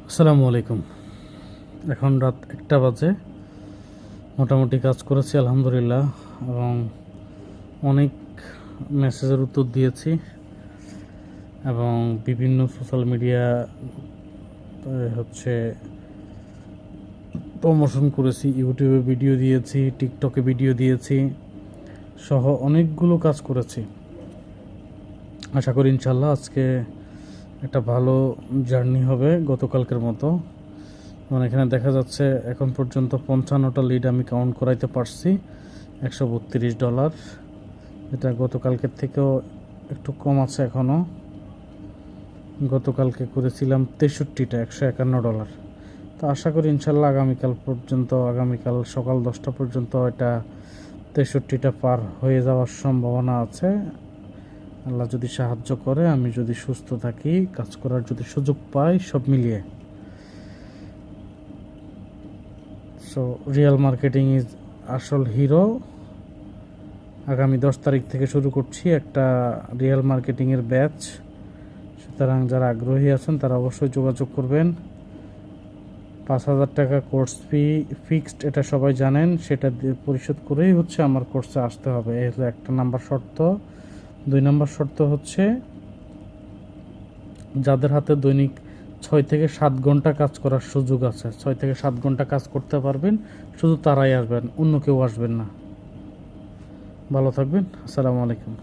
আসসালামু আলাইকুম। এখন রাত 1টা বাজে। মোটামুটি কাজ করেছি আলহামদুলিল্লাহ, এবং অনেক মেসেজের উত্তর দিয়েছি এবং বিভিন্ন সোশ্যাল মিডিয়া হচ্ছে প্রমোশন করেছি, ইউটিউবে ভিডিও দিয়েছি, টিকটকে ভিডিও দিয়েছি, সহ অনেকগুলো কাজ করেছি। আশা করি ইনশাল্লাহ আজকে একটা ভালো জার্নি হবে গতকালকের মতো। এবং এখানে দেখা যাচ্ছে এখন পর্যন্ত 55টা লিড আমি কাউন্ট করাইতে পারছি, $132। এটা গতকালকের থেকেও একটু কম আছে এখনও। গতকালকে করেছিলাম 63টা, $151। তো আশা করি ইনশাল্লাহ আগামীকাল সকাল 10টা পর্যন্ত এটা 63টা পার হয়ে যাওয়ার সম্ভাবনা আছে। আল্লাহ যদি সাহায্য করে, আমি যদি সুস্থ থাকি, কাজ করার যদি সুযোগ পাই, সব মিলিয়ে। সো রিয়েল মার্কেটিং ইজ আসল হিরো। আগামী 10 তারিখ থেকে শুরু করছি একটা রিয়েল মার্কেটিংয়ের ব্যাচ। সুতরাং যারা আগ্রহী আছেন তারা অবশ্যই যোগাযোগ করবেন। 5,000 টাকা কোর্স ফি ফিক্সড, এটা সবাই জানেন। সেটা পরিশোধ করেই হচ্ছে আমার কোর্সে আসতে হবে। এই হলো 1 নাম্বার শর্ত। 2 নাম্বার শর্ত হচ্ছে যাদের হাতে দৈনিক 6 থেকে 7 ঘন্টা কাজ করার সুযোগ আছে, 6 থেকে 7 ঘন্টা কাজ করতে পারবেন, শুধু তারাই আসবেন, অন্য কেউ আসবেন না। ভালো থাকবেন। আসসালামু আলাইকুম।